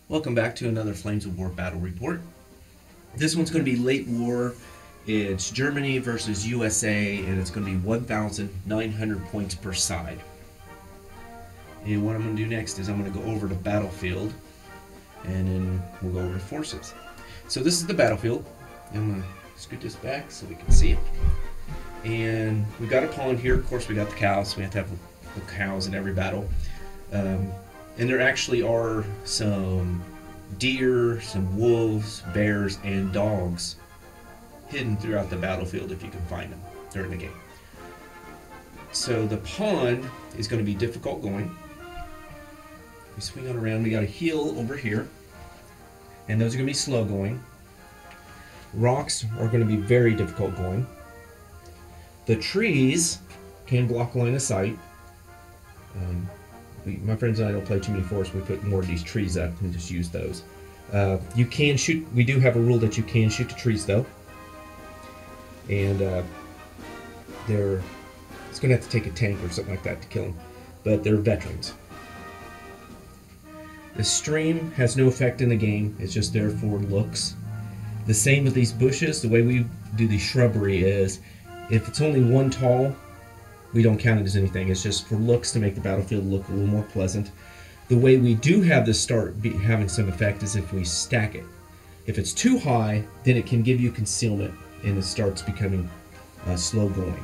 Welcome back to another Flames of War battle report. This one's going to be late war. It's Germany versus USA, and it's going to be 1,900 points per side. And what I'm going to do next is I'm going to go over the battlefield, and then we'll go over the forces. So this is the battlefield. I'm going to scoot this back so we can see it. And we got a pond here. Of course, we got the cows. We have to have the cows in every battle. And there actually are some deer, some wolves, bears, and dogs hidden throughout the battlefield if you can find them during the game. So the pond is going to be difficult going. We swing on around. We got a hill over here, and those are going to be slow going. Rocks are going to be very difficult going. The trees can block line of sight. My friends and I don't play too many forests. We put more of these trees up and just use those. You can shoot. We do have a rule that you can shoot the trees though, and it's going to have to take a tank or something like that to kill them. But they're veterans. The stream has no effect in the game. It's just there for looks. The same with these bushes. The way we do the shrubbery is, if it's only one tall, we don't count it as anything. It's just for looks to make the battlefield look a little more pleasant. The way we do have this start having some effect is if we stack it. If it's too high, then it can give you concealment and it starts becoming slow going.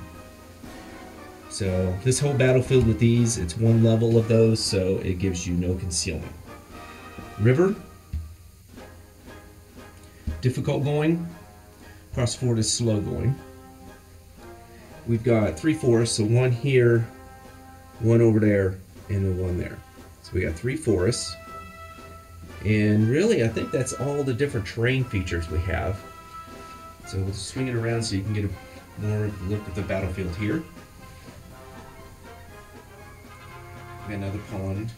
So this whole battlefield with these, it's one level of those, so it gives you no concealment. River, difficult going. Crossford is slow going. We've got 3 forests, so one here, one over there, and then one there. So we got 3 forests. And really, I think that's all the different terrain features we have. So we'll swing it around so you can get a more look at the battlefield here. We got another pond.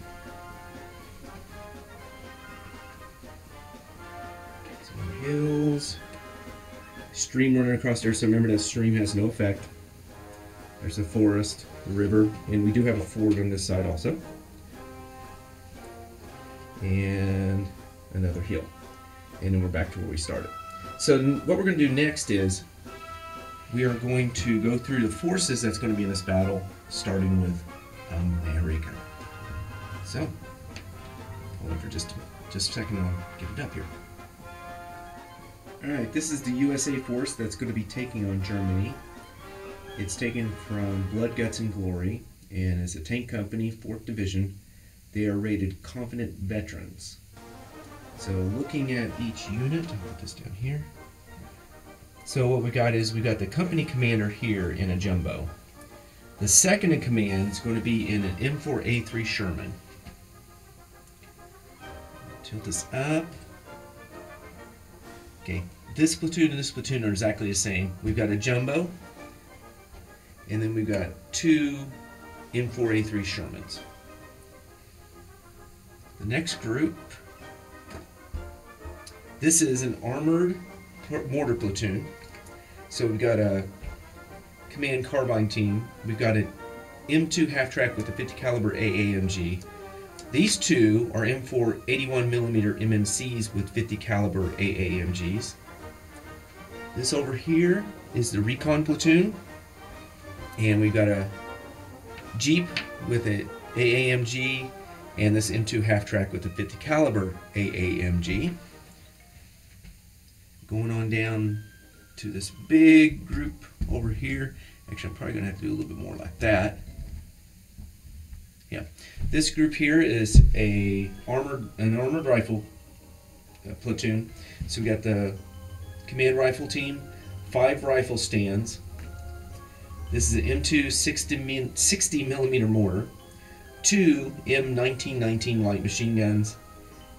Some hills. Stream running across there, so remember that stream has no effect. There's the forest, the river, and we do have a ford on this side also. And another hill. And then we're back to where we started. So what we're going to do next is we are going to go through the forces that's going to be in this battle, starting with America. So, hold on for just a second, I'll get it up here. Alright, this is the USA force that's going to be taking on Germany. It's taken from Blood, Guts, and Glory, and as a tank company, 4th Division, they are rated Confident Veterans. So looking at each unit, I'll put this down here. So what we got is we got the company commander here in a jumbo. The second in command is going to be in an M4A3 Sherman. Tilt this up. Okay, this platoon and this platoon are exactly the same. We've got a jumbo. And then we've got 2 M4A3 Shermans. The next group, this is an armored mortar platoon. So we've got a command carbine team. We've got an M2 half-track with a 50 caliber AAMG. These two are M4 81mm MMCs with 50 caliber AAMGs. This over here is the recon platoon. And we've got a Jeep with an AAMG and this M2 half-track with a 50 caliber AAMG. Going on down to this big group over here. Actually, I'm probably going to have to do a little bit more like that. Yeah, this group here is an armored rifle platoon. So we got the command rifle team, 5 rifle stands. This is an M2 60mm mortar, 2 M1919 light machine guns,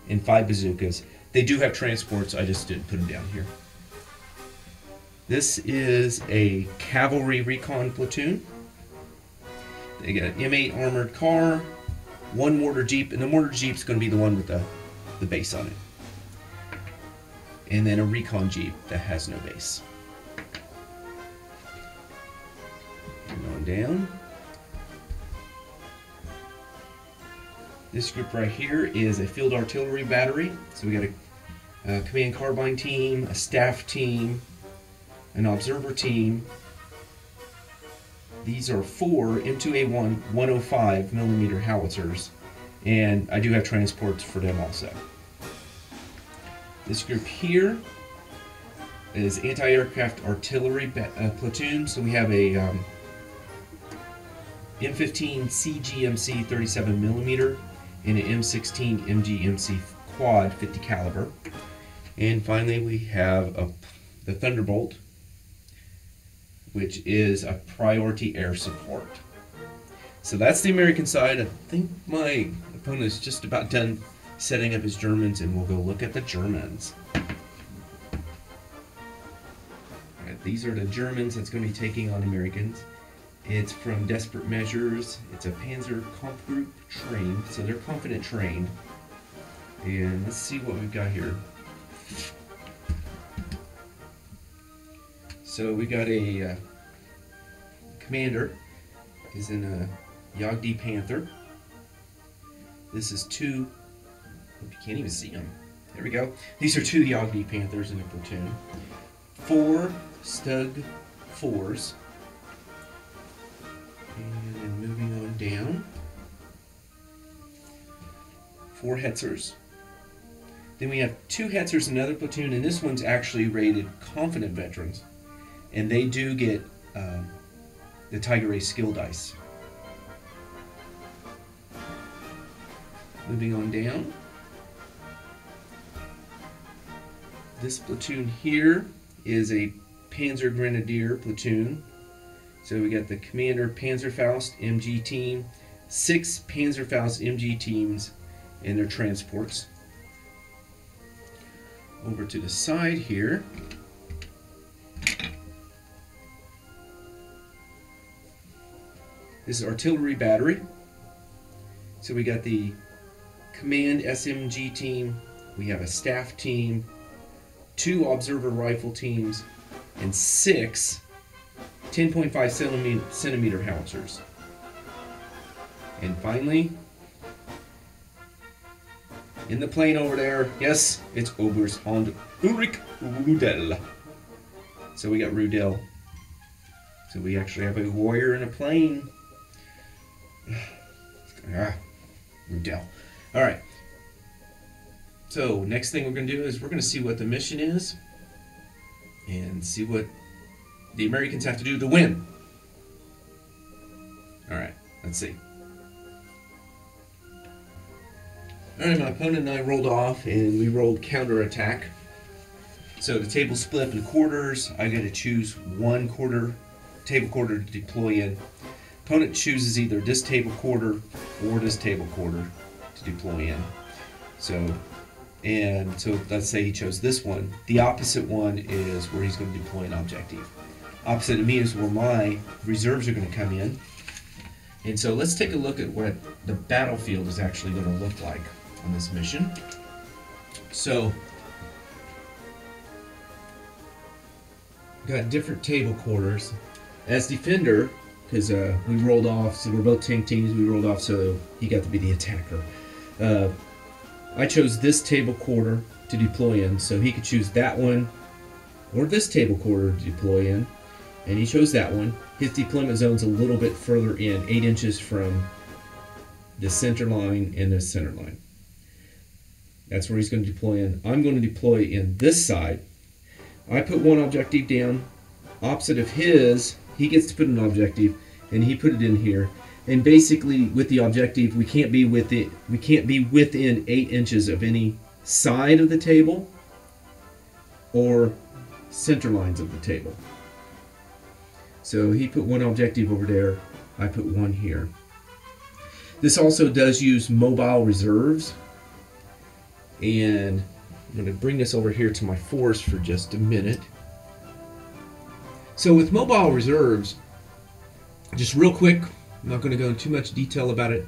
and 5 bazookas. They do have transports, I just didn't put them down here. This is a cavalry recon platoon. They got an M8 armored car, 1 mortar jeep, and the mortar jeep's going to be the one with the base on it. And then a recon jeep that has no base. Going down. This group right here is a field artillery battery. So we got a command carbine team, a staff team, an observer team. These are 4 M2A1 105mm howitzers, and I do have transports for them also. This group here is anti-aircraft artillery platoon. So we have a M15 CGMC 37mm and an M16 MGMC quad 50 caliber. And finally we have the Thunderbolt, which is a priority air support. So that's the American side. I think my opponent is just about done setting up his Germans, and we'll go look at the Germans. Alright, these are the Germans that's going to be taking on Americans. It's from Desperate Measures. It's a Panzer Kampfgruppe trained, so they're confident trained. And let's see what we've got here. So we got a commander is in a Jagd Panther. This is 2. You can't even see them. There we go. These are 2 Jagd Panthers in a platoon. 4 Stug 4s. And then moving on down. 4 Hetzers. Then we have 2 Hetzers in another platoon, and this one's actually rated Confident Veterans. And they do get the Tiger Ace skill dice. Moving on down. This platoon here is a Panzer Grenadier platoon. So we got the Commander Panzerfaust MG team, 6 Panzerfaust MG teams and their transports. Over to the side here. This is artillery battery. So we got the Command SMG team, we have a staff team, 2 observer rifle teams, and 6 10.5 centimeter howitzers. And finally, in the plane over there, yes, it's Oberst Ulrich Rudel. So we got Rudel. So we actually have a warrior in a plane. Rudel. Alright. So next thing we're going to do is we're going to see what the mission is and see what the Americans have to do to win. Alright, let's see. Alright, my opponent and I rolled off, and we rolled counterattack. So the table split up in quarters. I got to choose one table quarter to deploy in. Opponent chooses either this table quarter or this table quarter to deploy in. So let's say he chose this one. The opposite one is where he's going to deploy an objective. Opposite of me is where my reserves are going to come in. And so let's take a look at what the battlefield is actually going to look like on this mission. So, got different table quarters. As defender, because we rolled off, so we're both tank teams, we rolled off, so he got to be the attacker. I chose this table quarter to deploy in, so he could choose that one or this table quarter to deploy in, and he chose that one. His deployment zone's a little bit further in, 8 inches from the center line and the center line. That's where he's going to deploy in. I'm going to deploy in this side. I put one objective down. Opposite of his, he gets to put an objective, and he put it in here. And basically, with the objective, we can't be within 8 inches of any side of the table or center lines of the table. So he put one objective over there. I put one here. This also does use mobile reserves. And I'm going to bring this over here to my force for just a minute. So with mobile reserves, just real quick, I'm not going to go into too much detail about it.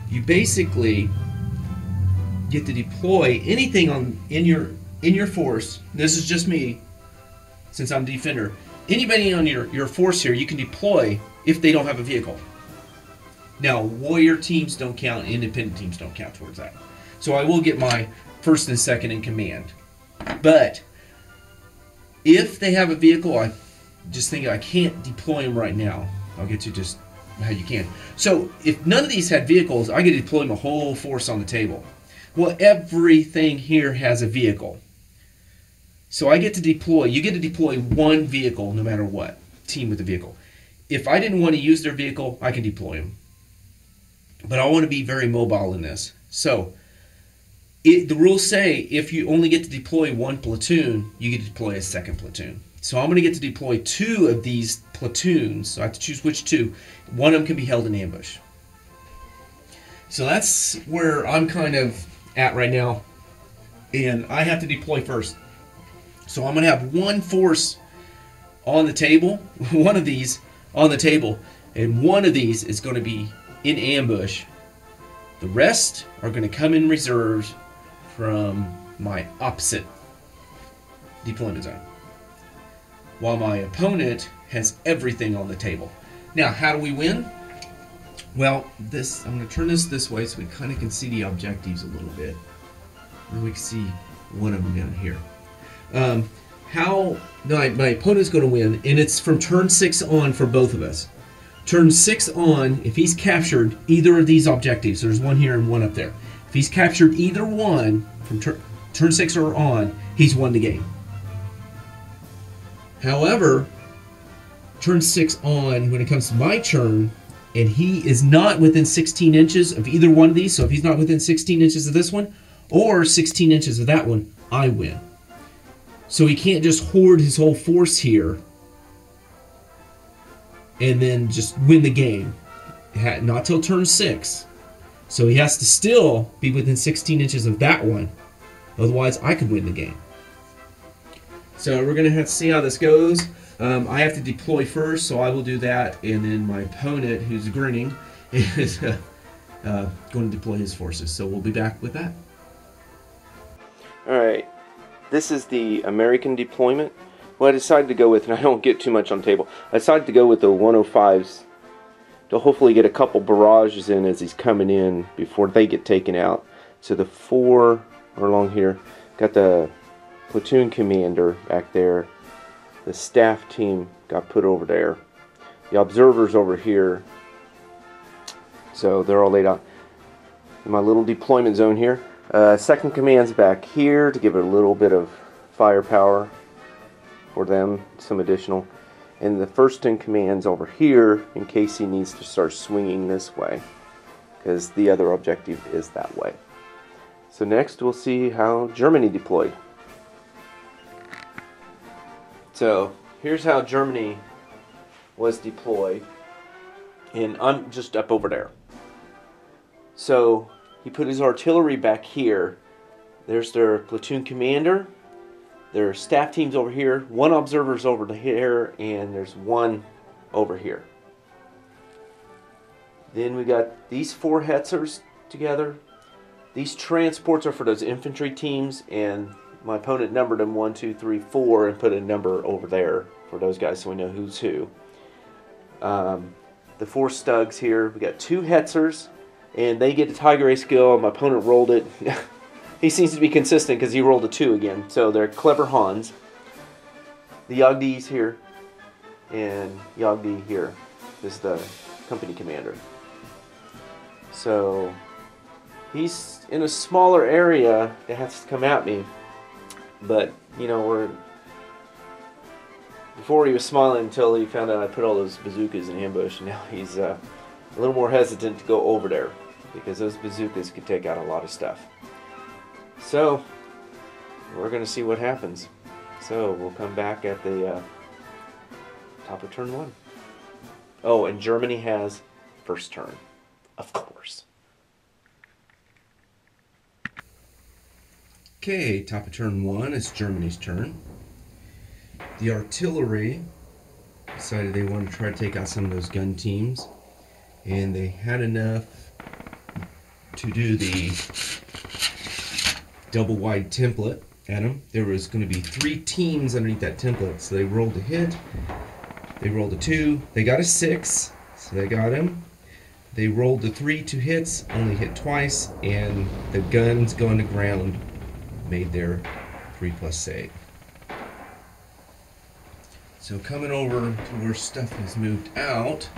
You basically get to deploy anything in your force. This is just me, since I'm defender. Anybody on your force here, you can deploy if they don't have a vehicle. Now, warrior teams don't count, independent teams don't count towards that. So I will get my first and second in command. But if they have a vehicle, I just think I can't deploy them right now. I'll get to just how you can. So if none of these had vehicles, I could deploy my whole force on the table. Well, everything here has a vehicle. So I get to deploy, you get to deploy one vehicle no matter what, team with a vehicle. If I didn't want to use their vehicle, I can deploy them. But I want to be very mobile in this. So the rules say if you only get to deploy one platoon, you get to deploy a second platoon. So I'm going to get to deploy 2 of these platoons. So I have to choose which 2. One of them can be held in ambush. So that's where I'm kind of at right now. And I have to deploy first. So I'm going to have one force on the table, one of these on the table, and one of these is going to be in ambush. The rest are going to come in reserves from my opposite deployment zone, while my opponent has everything on the table. Now, how do we win? Well, I'm going to turn this way so we kind of can see the objectives a little bit. And we can see one of them down here. My opponent's going to win, and it's from turn 6 on for both of us. Turn 6 on, if he's captured either of these objectives, there's one here and one up there. If he's captured either one from turn 6 or on, he's won the game. However, turn 6 on, when it comes to my turn, and he is not within 16 inches of either one of these, so if he's not within 16 inches of this one, or 16 inches of that one, I win. So he can't just hoard his whole force here and then just win the game. Not till turn 6. So he has to still be within 16 inches of that one. Otherwise, I could win the game. So we're going to have to see how this goes. I have to deploy first, so I will do that. And then my opponent, who's grinning, is going to deploy his forces. So we'll be back with that. All right. This is the American deployment. Well, I decided to go with, and I don't get too much on the table, I decided to go with the 105s to hopefully get a couple barrages in as he's coming in before they get taken out. So the 4 are along here. Got the platoon commander back there. The staff team got put over there. The observers over here. So they're all laid out in my little deployment zone here. Second command's back here to give it a little bit of firepower for them, some additional. And the first in command's over here in case he needs to start swinging this way, because the other objective is that way. So next we'll see how Germany deployed. So here's how Germany was deployed, and I'm just up over there. So he put his artillery back here. There's their platoon commander. Their staff team's over here. One observer's over here, and there's one over here. Then we got these 4 Hetzers together. These transports are for those infantry teams, and my opponent numbered them 1, 2, 3, 4, and put a number over there for those guys so we know who's who. The 4 Stugs here. We got 2 Hetzers. And they get a Tiger A skill. My opponent rolled it. He seems to be consistent because he rolled a 2 again. So they're clever Hans. The Yagdi's here. And Yagdi here is the company commander. So he's in a smaller area that has to come at me. But, you know, before he was smiling until he found out I put all those bazookas in ambush. And now he's a little more hesitant to go over there, because those bazookas could take out a lot of stuff. So we're going to see what happens. So we'll come back at the top of turn 1. Oh, and Germany has first turn, of course. Okay, top of turn 1, it's Germany's turn. The artillery decided they wanted to try to take out some of those gun teams, and they had enough to do the double wide template at them. There was going to be 3 teams underneath that template, so they rolled a hit, they rolled a 2, they got a 6, so they got him. They rolled the 3 hits, only hit twice, and the guns going to ground made their 3+ save. So coming over to where stuff has moved out,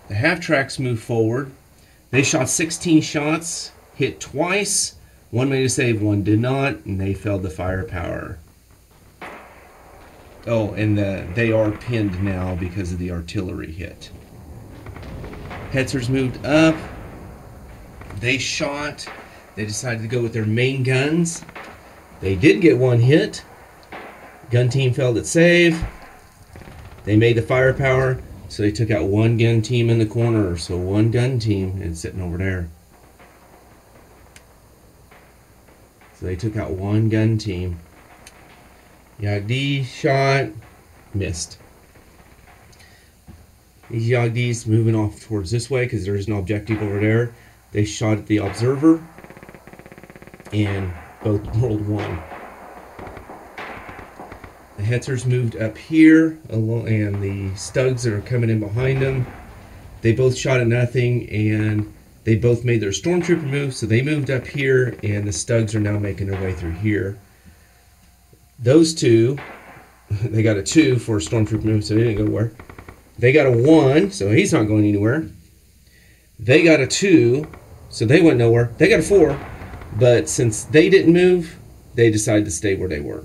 the half-tracks moved forward. They shot 16 shots, hit twice. One made a save, one did not, and they failed the firepower. Oh, and they are pinned now because of the artillery hit. Hetzers moved up. They shot. They decided to go with their main guns. They did get one hit. Gun team failed its save. They made the firepower, so they took out one gun team in the corner. So one gun team is sitting over there. So they took out one gun team. Yagdi shot, missed. These Yagdis moving off towards this way because there's no objective over there. They shot at the observer and both rolled 1. The Hetzers moved up here along, and the Stugs that are coming in behind them, they both shot at nothing, and they both made their stormtrooper move, so they moved up here, and the Stugs are now making their way through here. Those two, they got a 2 for a stormtrooper move, so they didn't go nowhere. They got a 1, so he's not going anywhere. They got a 2, so they went nowhere. They got a 4, but since they didn't move, they decided to stay where they were.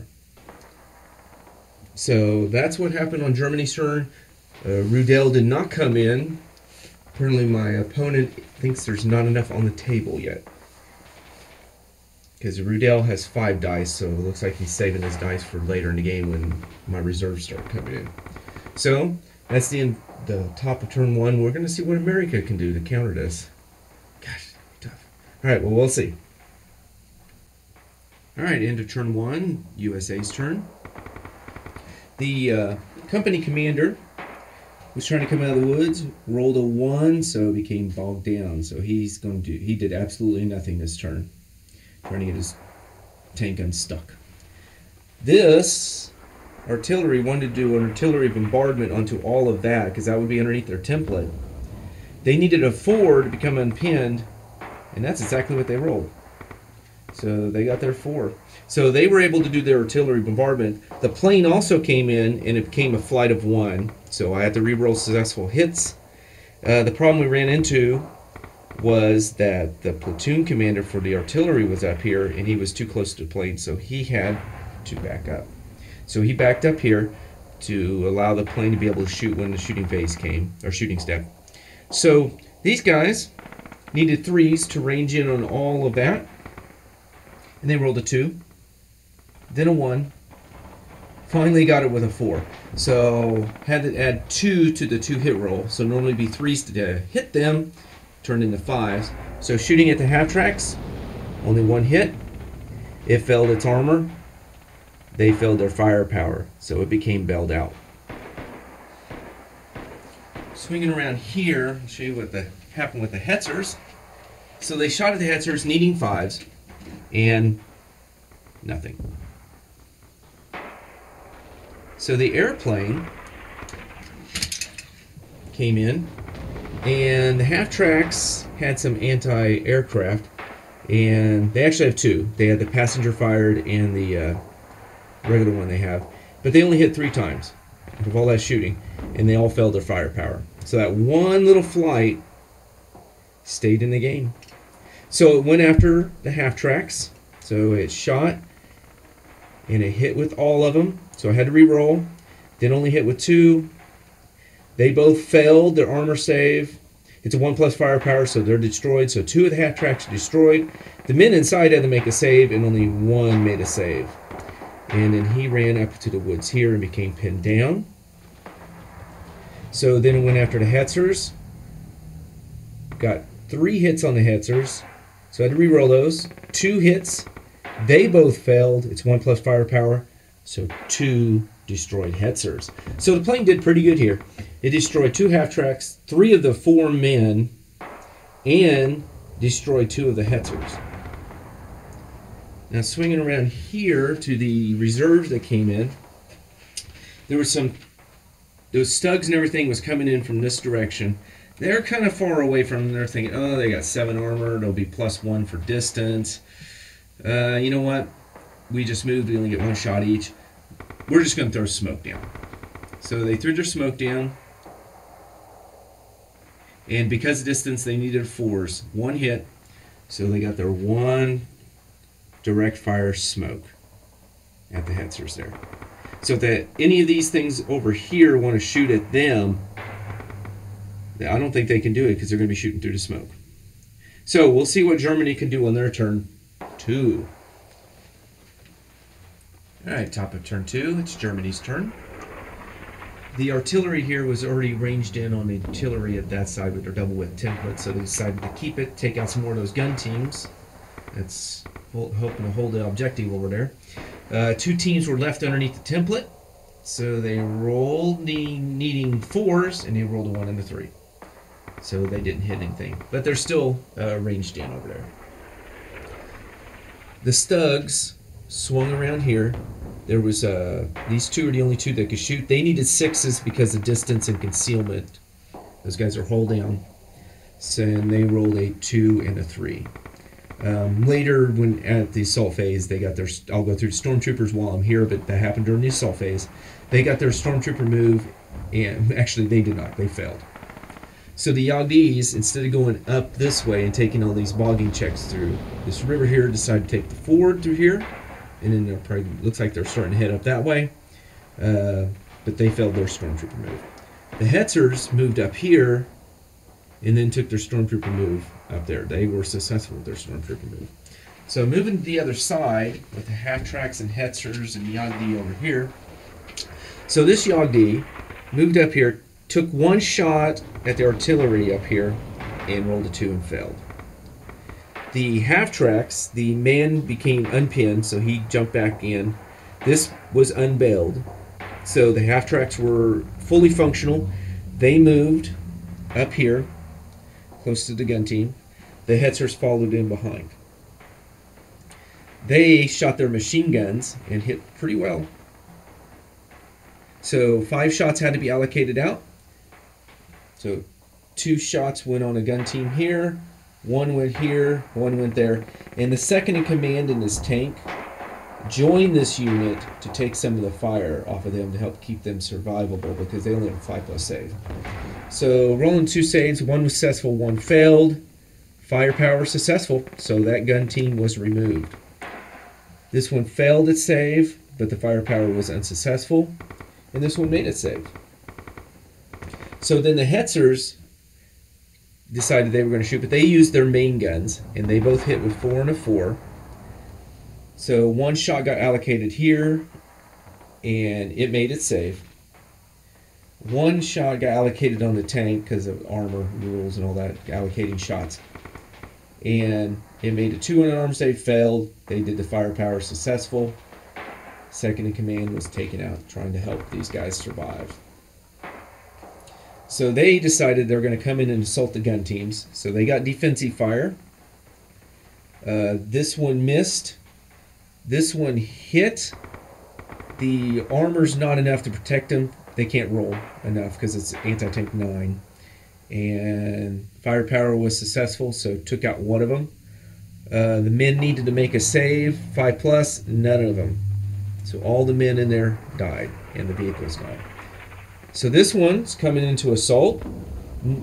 So that's what happened on Germany's turn. Rudel did not come in. Apparently my opponent thinks there's not enough on the table yet. Because Rudel has 5 dice, so it looks like he's saving his dice for later in the game when my reserves start coming in. So that's the top of turn 1. We're going to see what America can do to counter this. Gosh, tough. Alright, well, we'll see. Alright, into turn 1, USA's turn. The company commander was trying to come out of the woods, rolled a 1, so it became bogged down. So he did absolutely nothing this turn, trying to get his tank unstuck. This artillery wanted to do an artillery bombardment onto all of that, because that would be underneath their template. They needed a 4 to become unpinned, and that's exactly what they rolled. So they got their 4. So they were able to do their artillery bombardment. The plane also came in, and it became a flight of 1. So I had to re-roll successful hits. The problem we ran into was that the platoon commander for the artillery was up here, and he was too close to the plane, so he had to back up. So he backed up here to allow the plane to be able to shoot when the shooting phase came, or shooting step. So these guys needed 3s to range in on all of that, and they rolled a 2, then a 1, finally got it with a 4. So had to add 2 to the 2 hit roll, so normally it'd be 3s to hit them, turned into 5s. So shooting at the half tracks, only 1 hit. It failed its armor. They failed their firepower, so it became bailed out. Swinging around here, I'll show you what happened with the Hetzers. So they shot at the Hetzers needing 5s, and nothing. So the airplane came in, and the half tracks had some anti-aircraft, and they actually have 2. They had the passenger fired and the regular one they have, but they only hit 3 times of all that shooting, and they all failed their firepower. So that one little flight stayed in the game. So it went after the half tracks. So it shot, and it hit with all of them. So I had to re-roll. Then only hit with 2. They both failed their armor save. It's a 1+ firepower, so they're destroyed. So 2 of the half tracks are destroyed. The men inside had to make a save, and only 1 made a save. And then he ran up to the woods here and became pinned down. So then it went after the Hetzers. Got 3 hits on the Hetzers. So I had to re-roll those. 2 hits. They both failed. It's 1+ firepower. So 2 destroyed Hetzers. So the plane did pretty good here. It destroyed 2 half tracks, 3 of the 4 men, and destroyed 2 of the Hetzers. Now swinging around here to the reserves that came in, there was those Stugs and everything was coming in from this direction. they're kind of far away from them. They're thinking, oh, they got 7 armor. It'll be +1 for distance. You know what? We just moved. We only get 1 shot each. We're just going to throw smoke down. So they threw their smoke down. And because of distance, they needed 4s. 1 hit. So they got their 1 direct fire smoke at the Hetzers there. So if any of these things over here want to shoot at them, I don't think they can do it because they're going to be shooting through the smoke. So we'll see what Germany can do on their turn 2. Alright, top of turn 2, it's Germany's turn. The artillery here was already ranged in on the artillery at that side with their double width template, so they decided to keep it, take out some more of those gun teams. That's hoping to hold the objective over there. 2 teams were left underneath the template, so they rolled needing 4s, and they rolled a 1 and a 3. So they didn't hit anything, but they're still ranged in over there. The Stugs swung around here. There was these 2 are the only 2 that could shoot. They needed 6s because of distance and concealment. Those guys are hull down. So and they rolled a 2 and a 3. Later, when at the assault phase, they got their. I'll go through the stormtroopers while I'm here, but that happened during the assault phase. They got their stormtrooper move, and actually they did not. They failed. So the Yagdis, instead of going up this way and taking all these bogging checks through this river here, decided to take the ford through here. And then it probably looks like they're starting to head up that way. But they failed their stormtrooper move. The Hetzers moved up here and then took their stormtrooper move up there. They were successful with their stormtrooper move. So moving to the other side with the half-tracks and Hetzers and Yagdi over here. So this Yagdi moved up here, took 1 shot at the artillery up here, and rolled a 2 and failed. The half-tracks, the man became unpinned, so he jumped back in. This was unbailed. So the half-tracks were fully functional. They moved up here, close to the gun team. The Hetzers followed in behind. They shot their machine guns and hit pretty well. So 5 shots had to be allocated out. So 2 shots went on a gun team here. 1 went here, 1 went there. And the second in command in this tank joined this unit to take some of the fire off of them to help keep them survivable because they only have a 5+ save. So rolling 2 saves, 1 was successful, 1 failed. Firepower successful, so that gun team was removed. This one failed its save, but the firepower was unsuccessful. And this one made its save. So then the Hetzers decided they were going to shoot, but they used their main guns, and they both hit with 4 and a 4. So 1 shot got allocated here, and it made its save. 1 shot got allocated on the tank because of armor rules and all that, allocating shots. And it made a 2 on an arm save, failed. They did the firepower successful. Second in command was taken out, trying to help these guys survive. So they decided they're going to come in and assault the gun teams. So they got defensive fire. This one missed. This one hit. The armor's not enough to protect them. They can't roll enough because it's anti-tank 9. And firepower was successful, so took out 1 of them. The men needed to make a save, 5+, none of them. So all the men in there died, and the vehicles died. So this one's coming into assault.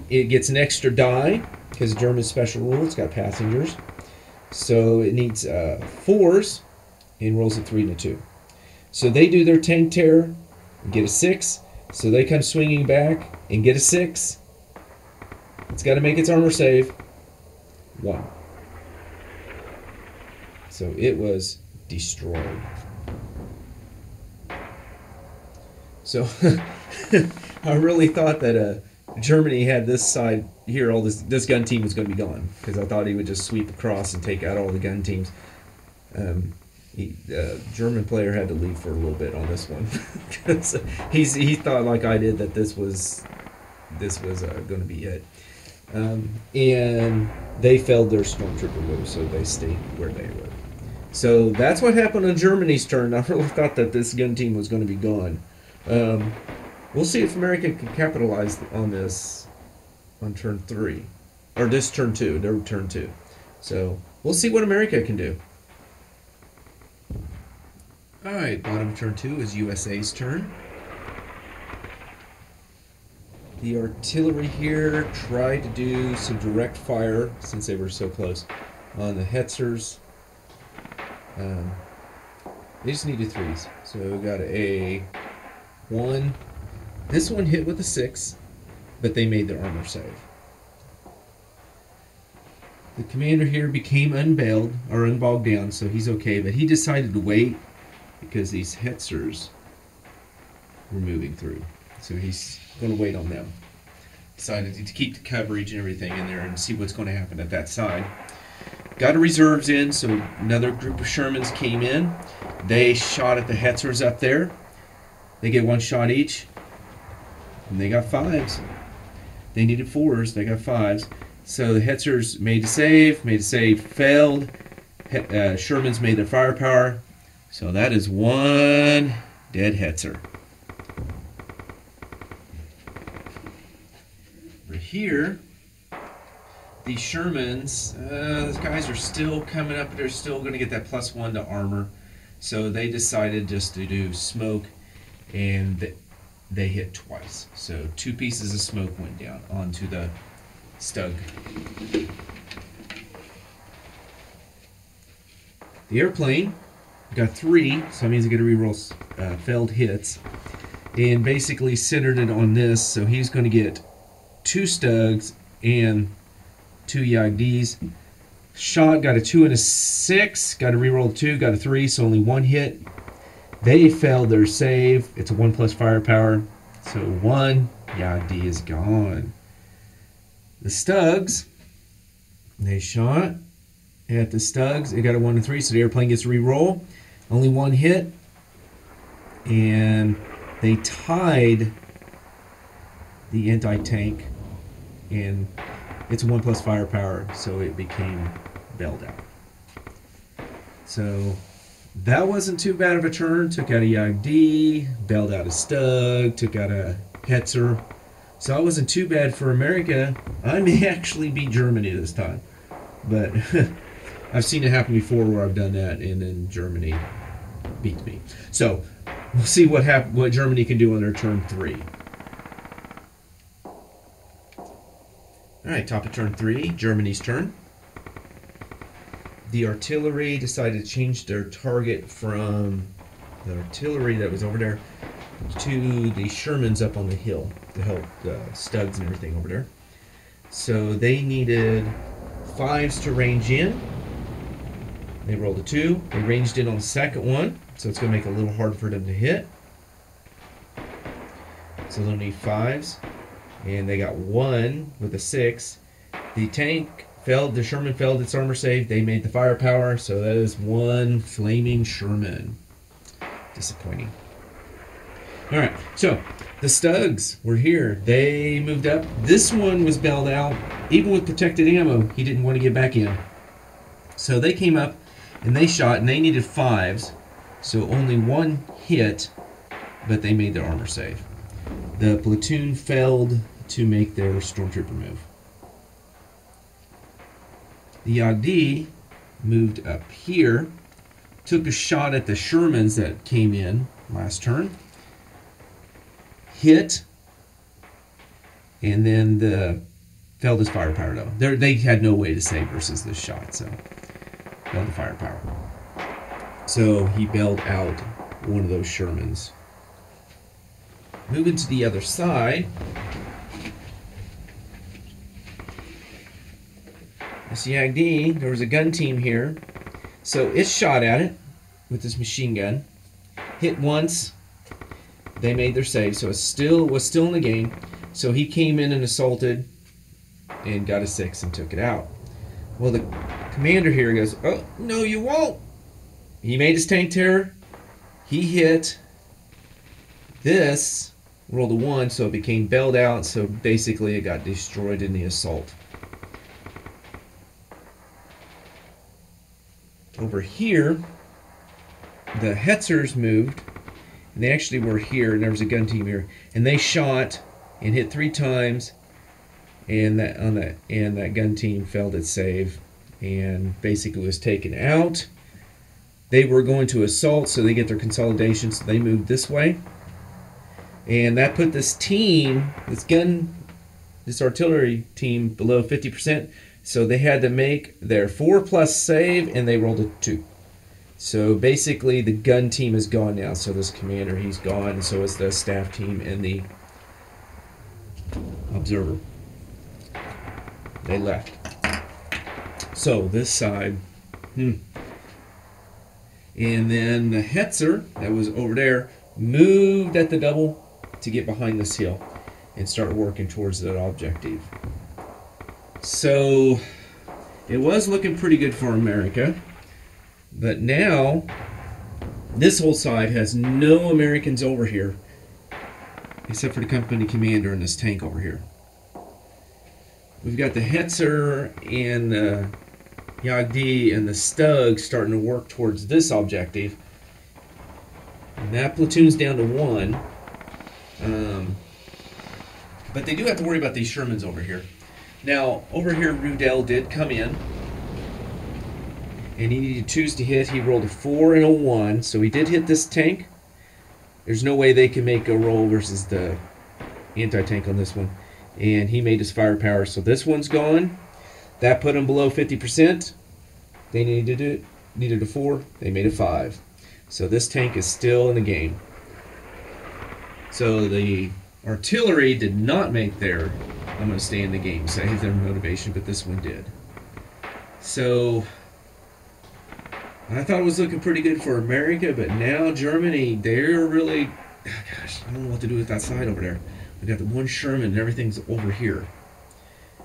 It gets an extra die because German special rule. It's got passengers. So it needs 4s and rolls a 3 and a 2. So they do their tank terror and get a 6. So they come swinging back and get a 6. It's got to make its armor save. 1. So it was destroyed. So I really thought that Germany had this side here, all this gun team was going to be gone because I thought he would just sweep across and take out all the gun teams. German player had to leave for a little bit on this one because he thought like I did that this was going to be it. And they failed their stormtrooper move, so they stayed where they were. So that's what happened on Germany's turn. I really thought that this gun team was going to be gone. We'll see if America can capitalize on this on turn 3. Or this turn 2, their turn 2. So we'll see what America can do. Alright, bottom of turn 2 is USA's turn. The artillery here tried to do some direct fire, since they were so close, on the Hetzers. They just needed 3s. So we got a 1. This one hit with a 6, but they made their armor save. The commander here became unbailed, or unbogged down, so he's okay, but he decided to wait because these Hetzers were moving through. So he's going to wait on them. Decided to keep the coverage and everything in there and see what's going to happen at that side. Got a reserves in, so another group of Shermans came in. They shot at the Hetzers up there. They get 1 shot each. And they got 5s. They needed 4s, they got 5s. So the Hetzers made a save, failed. Shermans made their firepower. So that is 1 dead Hetzer. Over here, the Shermans, those guys are still coming up. They're still going to get that +1 to armor. So they decided just to do smoke, and they hit twice. So 2 pieces of smoke went down onto the Stug. The airplane got 3, so that means they get to reroll failed hits, and basically centered it on this. So he's going to get 2 Stugs and 2 Yagdis. Shot got a 2 and a 6, got to reroll 2, got a 3, so only 1 hit. They failed their save. It's a 1+ firepower, so 1 Yagdi is gone. The Stugs, they shot at the Stugs. They got a 1 and 3, so the airplane gets to reroll. Only 1 hit, and they tied the anti-tank, and it's a 1+ firepower, so it became bailed out. So that wasn't too bad of a turn. Took out a Yagdi, bailed out a Stug, took out a Hetzer. So that wasn't too bad for America. I may actually beat Germany this time, but I've seen it happen before where I've done that and then Germany beats me. So we'll see what Germany can do on their turn 3. Alright, top of turn 3, Germany's turn. The artillery decided to change their target from the artillery that was over there to the Shermans up on the hill to help the Stugs and everything over there. So they needed 5s to range in. They rolled a 2. They ranged in on the second one, so it's going to make it a little hard for them to hit. So they'll need 5s. And they got 1 with a 6. The tank failed. The Sherman failed its armor save. They made the firepower, so that is 1 flaming Sherman. Disappointing. Alright, so the Stugs were here. They moved up. This one was bailed out. Even with protected ammo, he didn't want to get back in. So they came up and they shot, and they needed 5s. So only 1 hit, but they made their armor save. The platoon failed to make their stormtrooper move. The Yagdi moved up here, took a shot at the Shermans that came in last turn, hit, and then failed his firepower though. They had no way to save versus this shot, so failed the firepower. So he bailed out one of those Shermans. Moving to the other side, this Yagdi, there was a gun team here, so it shot at it with this machine gun, hit once. They made their save, so it was still in the game. So he came in and assaulted and got a 6 and took it out. Well, the commander here goes, "Oh, no, you won't." He made his tank terror. He hit. This rolled a 1, so it became bailed out. So basically, it got destroyed in the assault. Over here, the Hetzers moved. And they actually were here, and there was a gun team here. And they shot and hit 3 times and that gun team failed its save and basically was taken out. They were going to assault, so they get their consolidation, so they moved this way. And that put this team, this artillery team below 50%. So they had to make their 4+ save, and they rolled a 2. So basically the gun team is gone now. So this commander, he's gone, and so is the staff team and the observer. They left. So this side, and then the Hetzer that was over there moved at the double to get behind this hill and start working towards that objective. So it was looking pretty good for America, but now this whole side has no Americans over here except for the company commander and this tank over here. We've got the Hetzer and the Yagdi and the Stug starting to work towards this objective, and that platoon's down to 1. But they do have to worry about these Shermans over here. Now, over here, Rudel did come in, and he needed 2s to hit. He rolled a 4 and a 1, so he did hit this tank. There's no way they can make a roll versus the anti-tank on this one. And he made his firepower, so this one's gone. That put him below 50%. They needed a 4. They made a 5. So this tank is still in the game. So the artillery did not make their I'm going to stay in the game, save their motivation, but this one did. So I thought it was looking pretty good for America, but now Germany, they're really, gosh, I don't know what to do with that side over there. We got the 1 Sherman and everything's over here.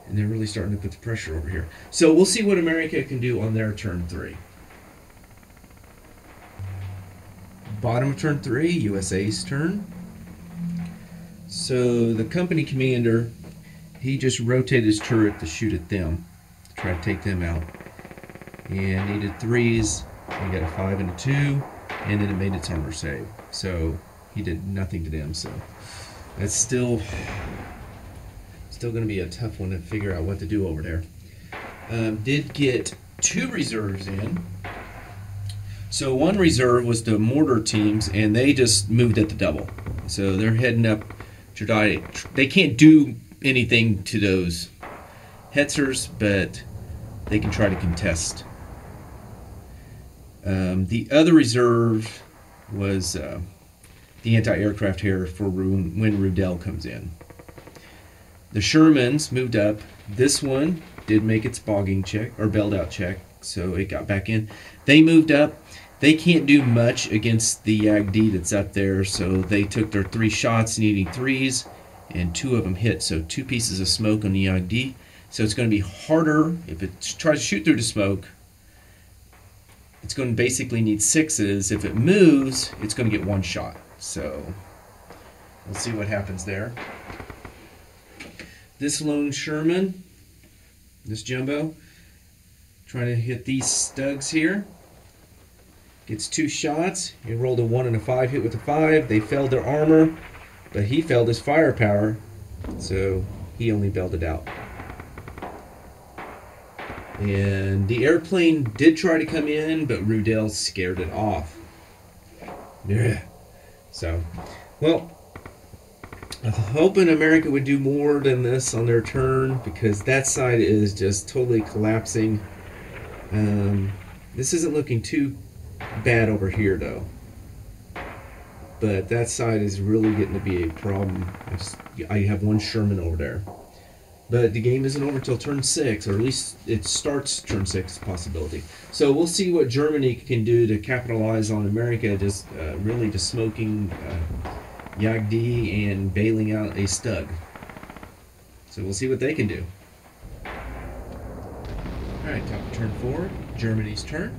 And they're really starting to put the pressure over here. So we'll see what America can do on their turn 3. Bottom of turn 3, USA's turn. So the company commander, he just rotated his turret to shoot at them, to try to take them out. And needed 3s. He got a 5 and a 2, and then it made its armor save. So he did nothing to them. So that's still going to be a tough one to figure out what to do over there. Did get 2 reserves in. So 1 reserve was the mortar teams, and they just moved at the double. So they're heading up Jordai. They can't do anything to those Hetzers, but they can try to contest. The other reserve was the anti-aircraft here for when Rudel comes in. The Shermans moved up. This one did make its bogging check, or bailed out check, so it got back in. They moved up. They can't do much against the Yagdi that's up there, so they took their 3 shots, needing 3s, and 2 of them hit, so 2 pieces of smoke on the Yagdi. So it's going to be harder if it tries to shoot through the smoke. It's going to basically need 6s. If it moves, it's going to get 1 shot. So we'll see what happens there. This lone Sherman, this jumbo, trying to hit these Stugs here. Gets 2 shots. He rolled a 1 and a 5, hit with a 5. They failed their armor, but he failed his firepower, so he only bailed it out. And the airplane did try to come in, but Rudel scared it off. Yeah. So, well, I'm hoping America would do more than this on their turn, because that side is just totally collapsing. This isn't looking too bad over here, though. But that side is really getting to be a problem. I have 1 Sherman over there. But the game isn't over until turn 6, or at least it starts turn 6 possibility. So we'll see what Germany can do to capitalize on America just really just smoking Yagdi and bailing out a Stug. So we'll see what they can do. Alright, top of turn 4, Germany's turn.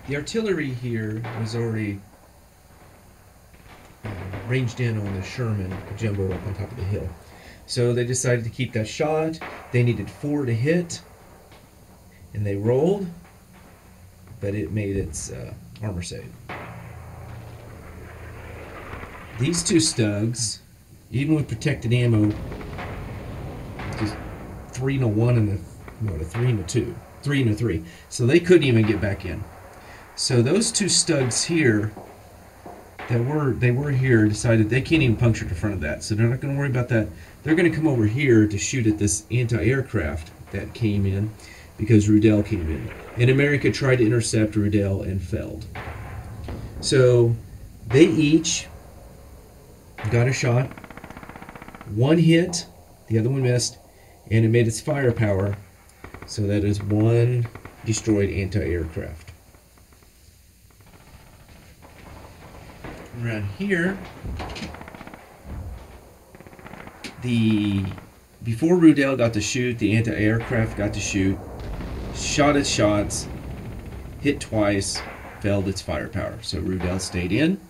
The artillery here was already ranged in on the Sherman jumbo up on top of the hill. So they decided to keep that shot. They needed 4 to hit, and they rolled, but it made its armor save. These 2 Stugs, even with protected ammo, 3 and a 1 and a 3 and a 2. 3 and a 3. So they couldn't even get back in. So those two studs here that were here decided they can't even puncture the front of that. So they're not going to worry about that. They're going to come over here to shoot at this anti-aircraft that came in because Rudel came in. And America tried to intercept Rudel and failed. So they each got a shot. One hit, the other one missed, and it made its firepower. So that is one destroyed anti-aircraft. Around here, before Rudel got to shoot, the anti-aircraft got to shoot, shot its shots, hit twice, failed its firepower. So Rudel stayed in.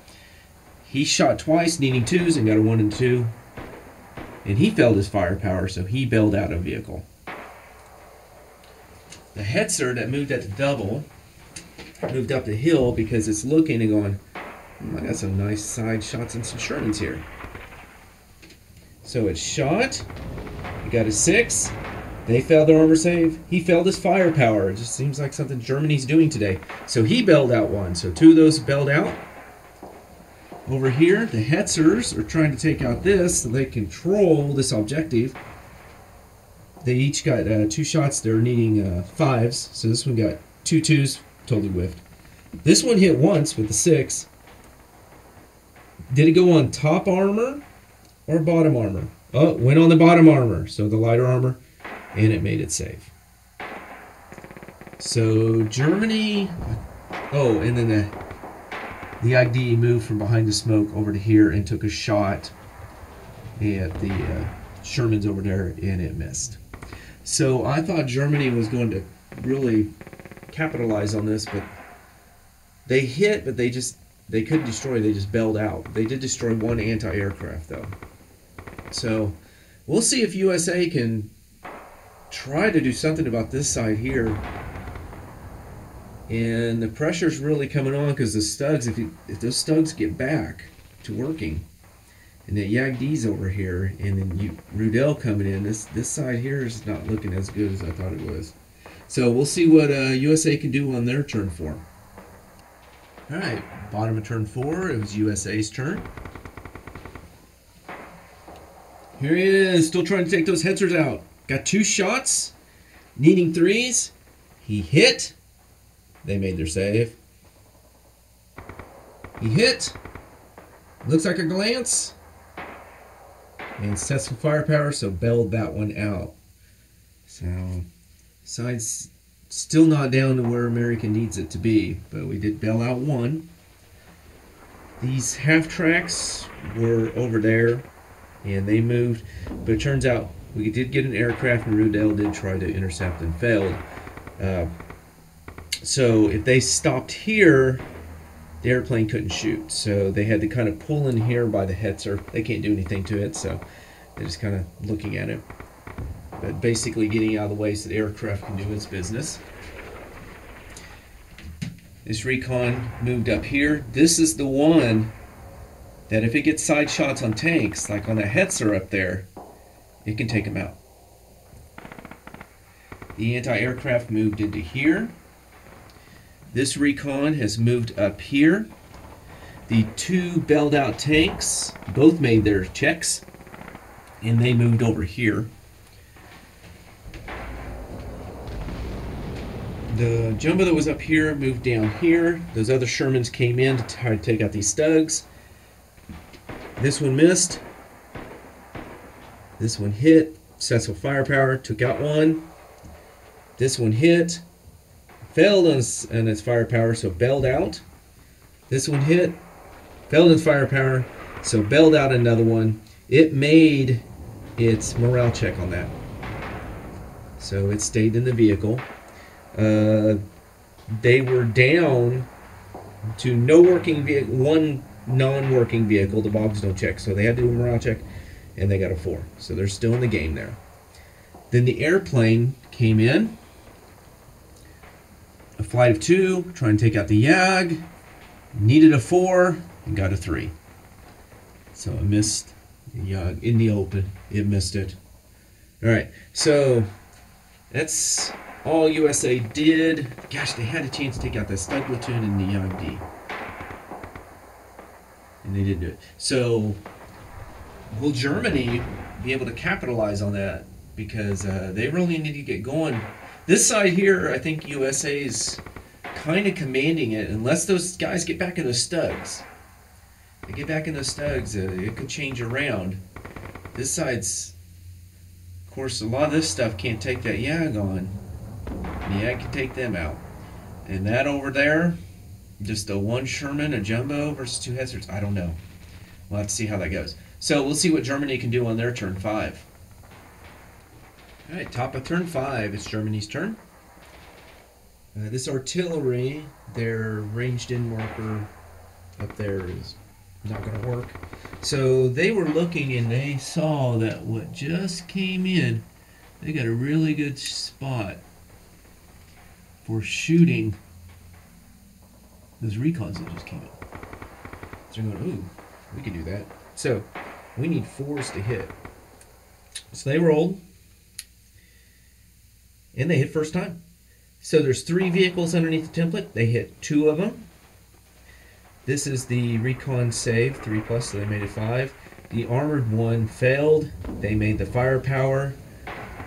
He shot twice, needing 2s, and got a 1 and 2. And he failed his firepower, so he bailed out of vehicle. The Hetzer that moved at the double moved up the hill because it's looking and going, I got some nice side shots and some Shermans here. So it shot. He got a 6. They failed their armor save. He failed his firepower. It just seems like something Germany's doing today. So he bailed out 1. So 2 of those bailed out. Over here, the Hetzers are trying to take out this so they control this objective. They each got 2 shots. They're needing 5s. So this one got 2 2s, totally whiffed. This one hit once with the 6. Did it go on top armor or bottom armor? Oh, it went on the bottom armor, so the lighter armor, and it made it safe. So Germany, oh, and then the ID moved from behind the smoke over to here and took a shot at the Shermans over there, and it missed. So I thought Germany was going to really capitalize on this, but they hit, but they couldn't destroy, they just bailed out. They did destroy 1 anti-aircraft, though. So we'll see if USA can try to do something about this side here. And the pressure's really coming on because the studs, if those studs get back to working, and that Yagdi's over here, and then Rudel coming in, this side here is not looking as good as I thought it was. So we'll see what USA can do on their turn 4. All right, bottom of turn 4, it was USA's turn. Here he is, still trying to take those Hetzers out. Got 2 shots, needing 3s. He hit. They made their save. He hit. Looks like a glance. And sets some firepower, so bailed that one out. So, side's still not down to where America needs it to be, but we did bail out 1. These half tracks were over there, and they moved, but it turns out we did get an aircraft, and Rudel did try to intercept and failed. So if they stopped here, the airplane couldn't shoot. So they had to kind of pull in here by the Hetzer. They can't do anything to it, so they're just kind of looking at it. But basically getting out of the way so the aircraft can do its business. This recon moved up here. This is the one that if it gets side shots on tanks, like on that Hetzer up there, it can take them out. The anti-aircraft moved into here. This recon has moved up here. The 2 bailed out tanks both made their checks, and they moved over here. The jumbo that was up here moved down here. Those other Shermans came in to try to take out these Stugs. This one missed. This one hit. Successful firepower, took out 1. This one hit. Failed on its firepower, so bailed out. This one hit. Failed in firepower, so bailed out another one. It made its morale check on that. So it stayed in the vehicle. They were down to no working vehicle, 1 non-working vehicle. The Bobs don't check, so they had to do a morale check, and they got a 4. So they're still in the game there. Then the airplane came in. A flight of 2, trying to take out the Yag. Needed a 4 and got a 3. So it missed the Yag in the open. It missed it. All right, so that's all USA did. Gosh, they had a chance to take out the Stug Platoon and the Yagdi, and they didn't do it. So will Germany be able to capitalize on that? Because they really need to get going. This side here, I think USA is kind of commanding it, unless those guys get back in those Stugs. They get back in those Stugs, it could change around. This side's, of course, a lot of this stuff can't take that Yag on. The Yag can take them out. And that over there, just a one Sherman, a Jumbo versus two Hetzers, I don't know. We'll have to see how that goes. So we'll see what Germany can do on their turn 5. All right, top of turn 5, it's Germany's turn. This artillery, their ranged-in marker up there is not going to work. So they were looking and they saw that what just came in, they got a really good spot for shooting those recons that just came in. So they're going, ooh, we can do that. So we need 4s to hit. So they rolled. And they hit first time. So there's 3 vehicles underneath the template. They hit 2 of them. This is the recon save, 3+, so they made it 5. The armored one failed. They made the firepower.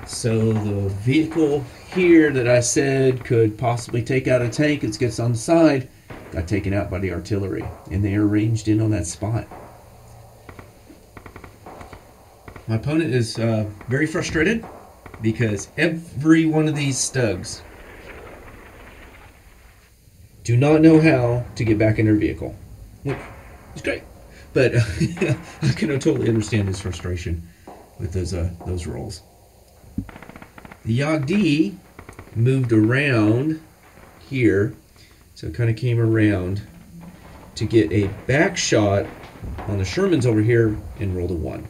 So the vehicle here that I said could possibly take out a tank that gets on the side got taken out by the artillery. And they are ranged in on that spot. My opponent is very frustrated, because every one of these Stugs do not know how to get back in their vehicle. Which is great. But I can totally understand his frustration with those rolls. The Yagdi moved around here, so it kind of came around to get a back shot on the Shermans over here and rolled a 1.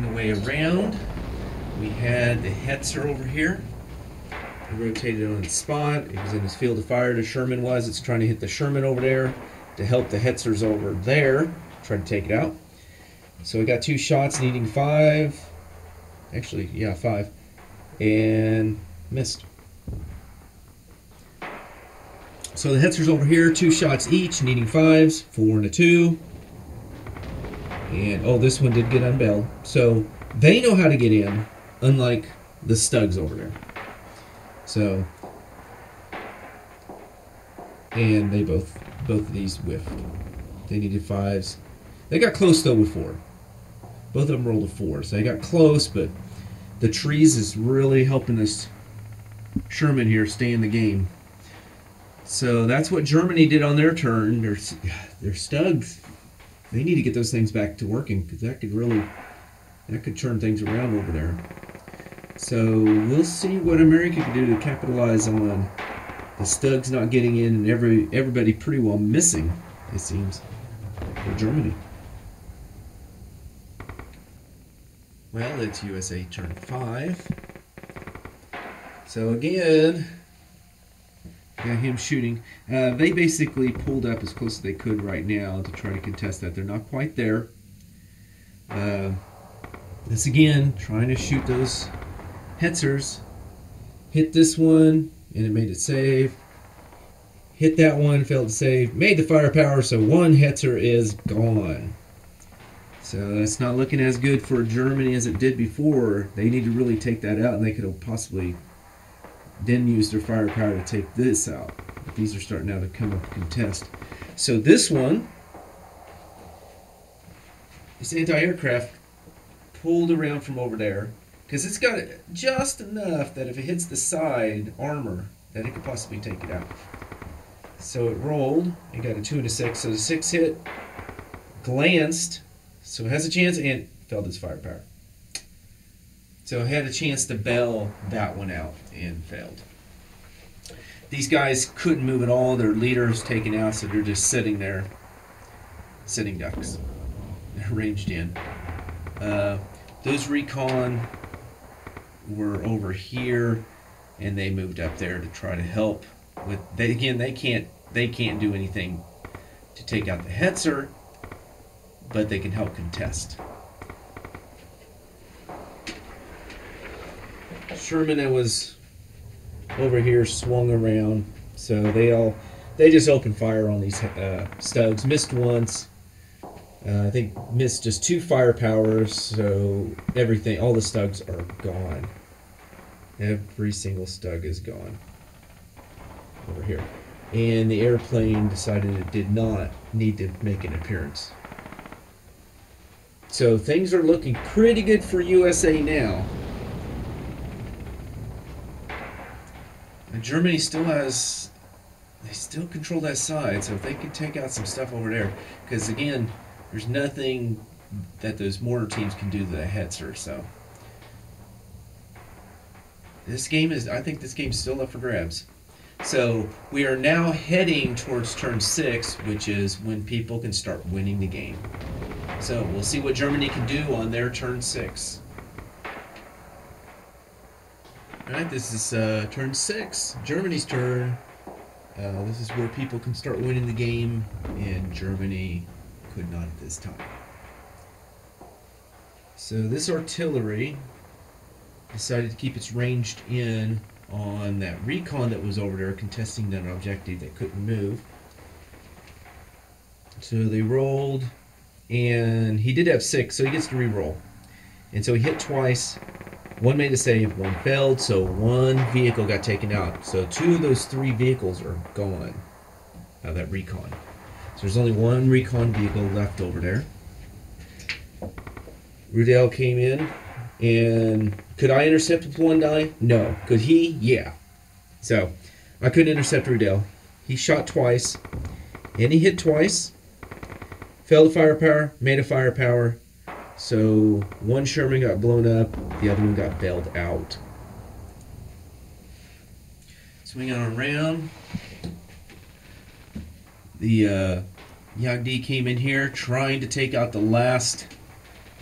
The way around, we had the Hetzer over here. He rotated on its spot. It was in his field of fire. The Sherman was. It's trying to hit the Sherman over there to help the Hetzers over there. Try to take it out. So we got 2 shots needing 5. Actually, yeah, 5. And missed. So the Hetzers over here, 2 shots each, needing 5s. 4 and a 2. And, oh, this one did get unbelled. So, they know how to get in, unlike the Stugs over there. So, and they both of these whiffed. They needed 5s. They got close, though, with 4. Both of them rolled a 4. So, they got close, but the trees is really helping this Sherman here stay in the game. So, that's what Germany did on their turn. Their Stugs, they need to get those things back to working, because that could turn things around over there. So we'll see what America can do to capitalize on the Stugs not getting in and everybody pretty well missing, it seems, for Germany. Well, it's USA turn 5. So again, got him shooting. They basically pulled up as close as they could right now to try to contest that. They're not quite there. This again, trying to shoot those Hetzers. Hit this one, and it made it save. Hit that one, failed to save. Made the firepower, so 1 Hetzer is gone. So that's not looking as good for Germany as it did before. They need to really take that out, and they could have possibly then use their firepower to take this out. But these are starting now to come up and contest. So this one, this anti-aircraft pulled around from over there, because it's got just enough that if it hits the side armor, that it could possibly take it out. So it rolled, it got a 2 and a 6, so the 6 hit, glanced, so it has a chance, and failed its firepower. So it had a chance to bail that one out and failed. These guys couldn't move at all. Their leader's taken out, so they're just sitting there, sitting ducks. They're ranged in. Those recon were over here, and they moved up there to try to help with. They can't do anything to take out the Hetzer, but they can help contest. Sherman that was over here swung around, so they just opened fire on these Stugs. Missed once. I think missed just 2 firepower, so everything, all the Stugs are gone. Every single Stug is gone over here. And the airplane decided it did not need to make an appearance. So things are looking pretty good for USA now. And Germany still has, they still control that side, so if they can take out some stuff over there, because again, there's nothing that those mortar teams can do to the Hetzer, so. This game is, I think this game's still up for grabs. So we are now heading towards turn 6, which is when people can start winning the game. So we'll see what Germany can do on their turn 6. Alright, this is turn 6, Germany's turn. This is where people can start winning the game, and Germany could not at this time. So this artillery decided to keep its ranged in on that recon that was over there contesting that objective that couldn't move. So they rolled, and he did have 6, so he gets to re-roll. And so he hit twice. 1 made a save, 1 failed, so 1 vehicle got taken out. So 2 of those 3 vehicles are gone out of that recon. So there's only 1 recon vehicle left over there. Rudel came in, and could I intercept with 1 die? No. Could he? Yeah. So I couldn't intercept Rudel. He shot twice, and he hit twice. Failed a firepower, made a firepower. So 1 Sherman got blown up, the other one got bailed out. Swing on around. The Yagdi came in here trying to take out the last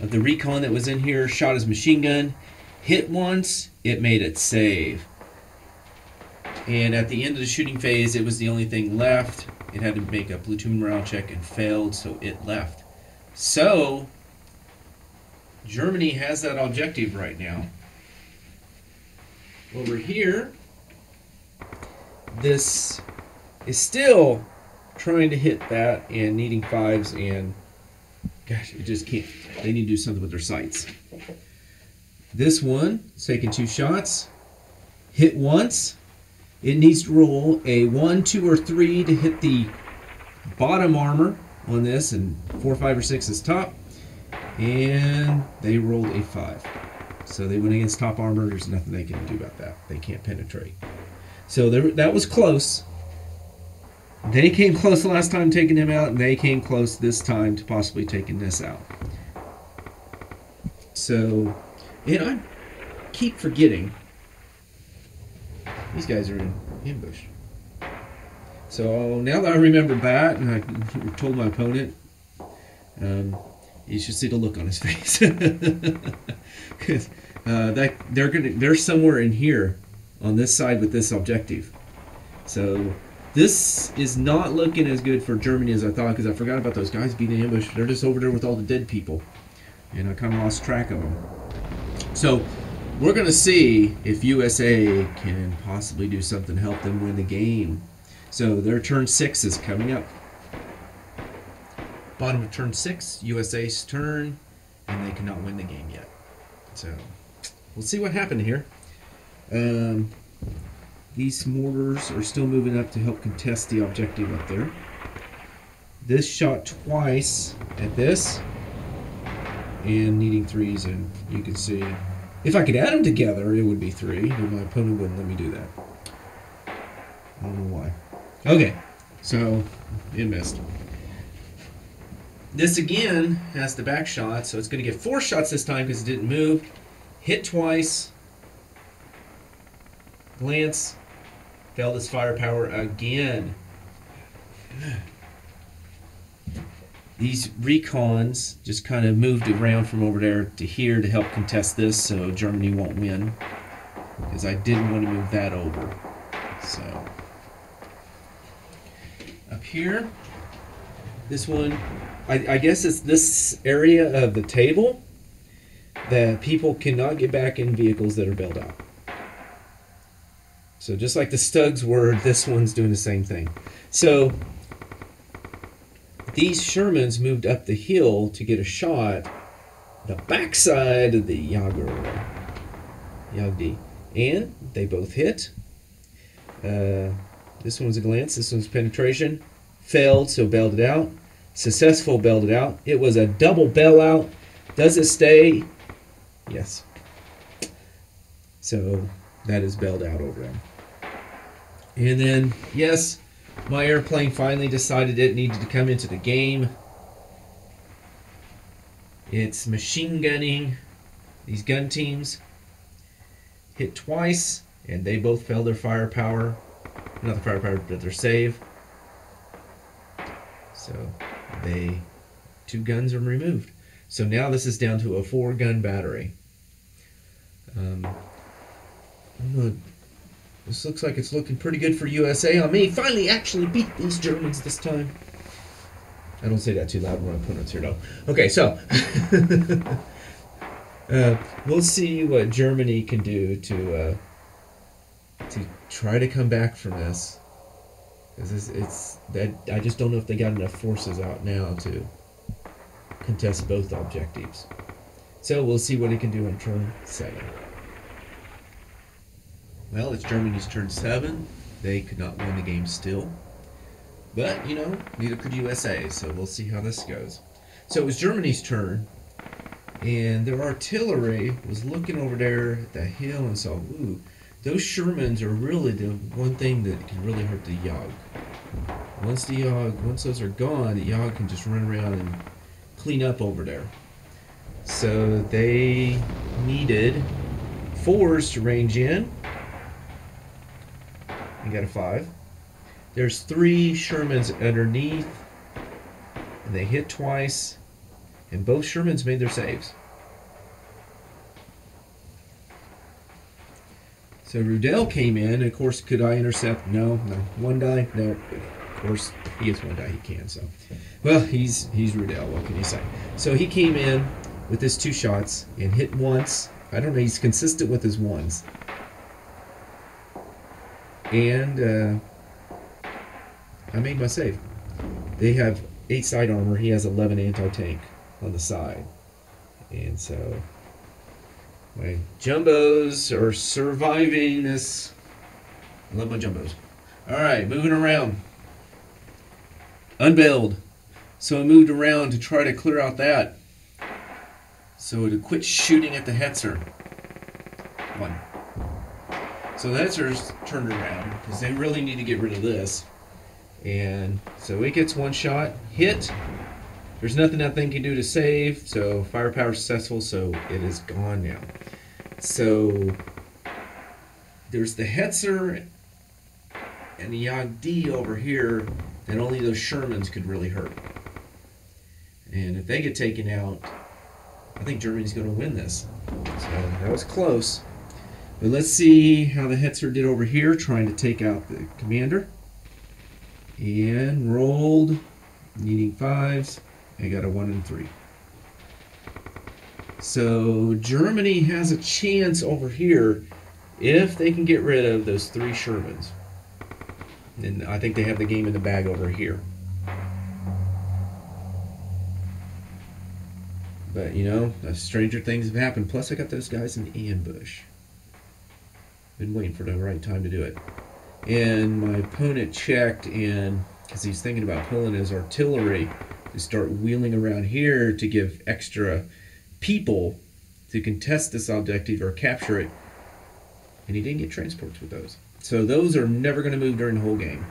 of the recon that was in here, shot his machine gun, hit once, it made it save. And at the end of the shooting phase, it was the only thing left. It had to make a platoon morale check and failed, so it left. So Germany has that objective right now. Over here, this is still trying to hit that and needing 5s, and gosh, it just can't. They need to do something with their sights. This one is taking 2 shots, hit once. It needs to roll a 1, 2, or 3 to hit the bottom armor on this, and 4, 5, or 6 is top. And they rolled a 5. So they went against top armor. There's nothing they can do about that. They can't penetrate. So that was close. They came close the last time taking him out, and they came close this time to possibly taking this out. So, and I keep forgetting these guys are in ambush. So now that I remember that, and I told my opponent, you should see the look on his face, because they're somewhere in here on this side with this objective. So this is not looking as good for Germany as I thought, because I forgot about those guys being in ambush. They're just over there with all the dead people, and I kind of lost track of them. So we're going to see if USA can possibly do something to help them win the game. So their turn 6 is coming up. Bottom of turn 6, USA's turn, and they cannot win the game yet. So we'll see what happened here. These mortars are still moving up to help contest the objective up there. This shot twice at this, and needing 3s, and you can see if I could add them together, it would be 3, but my opponent wouldn't let me do that. I don't know why. Okay, so it missed. This again has the back shot, so it's going to get 4 shots this time because it didn't move. Hit twice. Glance. Failed its firepower again. These recons just kind of moved around from over there to here to help contest this, so Germany won't win, because I didn't want to move that over. So up here, this one, I guess it's this area of the table that people cannot get back in vehicles that are bailed out. So just like the Stugs were, this one's doing the same thing. So these Shermans moved up the hill to get a shot the backside of the Yagdi. And they both hit. This one's a glance, this one's penetration. Failed, so bailed it out. Successful, bailed it out. It was a double bailout. Does it stay? Yes. So that is bailed out over them. And then, yes, my airplane finally decided it needed to come into the game. It's machine gunning. These gun teams hit twice, and they both failed their firepower. Not the firepower, but their save. So two guns are removed. So now this is down to a 4-gun battery. This looks like it's looking pretty good for USA. I may finally actually beat these Germans this time. I don't say that too loud when my opponent's here, though. Okay, so we'll see what Germany can do to try to come back from this. Because I just don't know if they got enough forces out now to contest both objectives. So we'll see what he can do on turn 7. Well, it's Germany's turn 7. They could not win the game still. But, you know, neither could USA, so we'll see how this goes. So it was Germany's turn, and their artillery was looking over there at the hill and saw, ooh, those Shermans are really the one thing that can really hurt the Yag. Once those are gone, the Yag can just run around and clean up over there. So they needed 4s to range in. You got a 5. There's 3 Shermans underneath, and they hit twice, and both Shermans made their saves. So Rudel came in, and of course, could I intercept? No. 1 die? No. Of course, he gets 1 die, he can, so. Well, he's Rudel, what can you say? So he came in with his 2 shots and hit once. I don't know, he's consistent with his ones. And I made my save. They have 8 side armor, he has 11 anti-tank on the side. And so my jumbos are surviving this. I love my jumbos. Alright, moving around. Unveiled. So I moved around to try to clear out that. So to quit shooting at the Hetzer. 1. So the Hetzer's turned around because they really need to get rid of this. And so it gets 1 shot. Hit. There's nothing that thing can do to save. So firepower successful. So it is gone now. So there's the Hetzer and the Yagdi over here that only those Shermans could really hurt. And if they get taken out, I think Germany's going to win this. So that was close. But let's see how the Hetzer did over here, trying to take out the commander. And rolled, needing 5s. I got a 1 and 3. So Germany has a chance over here if they can get rid of those 3 Shermans. And I think they have the game in the bag over here. But, you know, stranger things have happened. Plus, I got those guys in the ambush. Been waiting for the right time to do it. And my opponent checked, and because he's thinking about pulling his artillery to start wheeling around here to give extra people to contest this objective or capture it. And he didn't get transports with those. So those are never going to move during the whole game.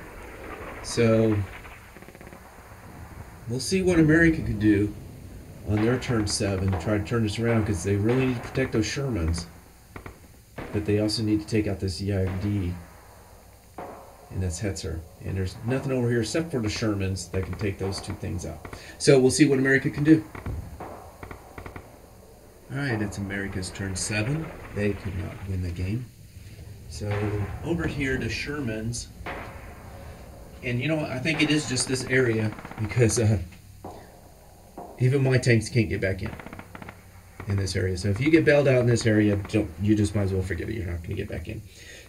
So we'll see what America can do on their turn 7 to try to turn this around, because they really need to protect those Shermans. But they also need to take out this Yagdi, and that's Hetzer. And there's nothing over here except for the Shermans that can take those 2 things out. So we'll see what America can do. Alright, it's America's turn 7. They could not win the game. So over here, the Shermans, and you know, I think it is just this area, because even my tanks can't get back in this area. So if you get bailed out in this area, you just might as well forget it. You're not going to get back in.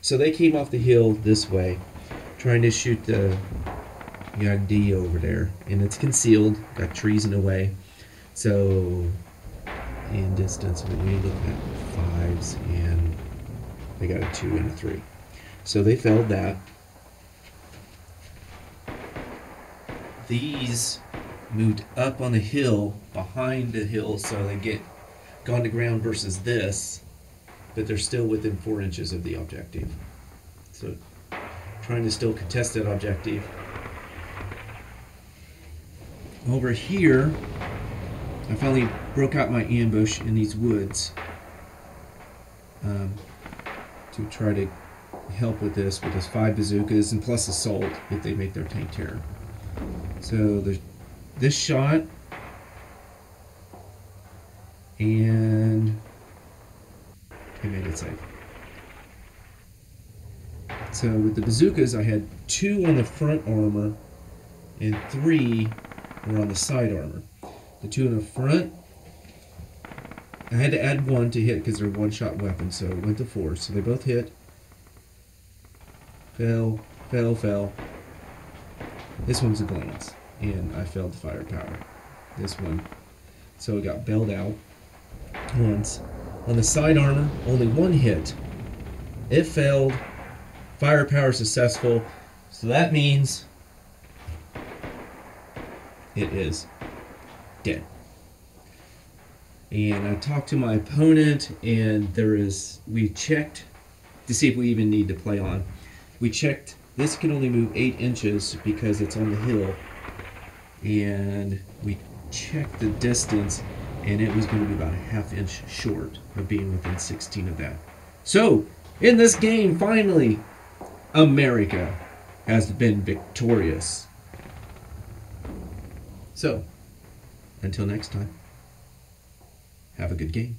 So they came off the hill this way, trying to shoot the D over there, and it's concealed, got trees in the way. So in distance, we look at 5s, and they got a 2 and a 3. So they failed that. These moved up on the hill, behind the hill, so they get gone to ground versus this, but they're still within 4 inches of the objective. So trying to still contest that objective. Over here, I finally broke out my ambush in these woods to try to help with this 5 bazookas and plus assault if they make their tank terror. So there's this shot, and I made it safe. So with the bazookas, I had 2 on the front armor and 3 were on the side armor. The 2 in the front, I had to add 1 to hit because they're one-shot weapons, so it went to 4. So they both hit. Fell, fell, fell. This one's a glance, and I failed the firepower. This one. So it got bailed out once. On the side armor, only 1 hit. It failed. Firepower successful. So that means it is dead. And I talked to my opponent, and we checked to see if we even need to play on. We checked, this can only move 8 inches because it's on the hill. And we checked the distance, and it was going to be about a ½ inch short of being within 16 of that. So, in this game, finally, America has been victorious. So, until next time, have a good game.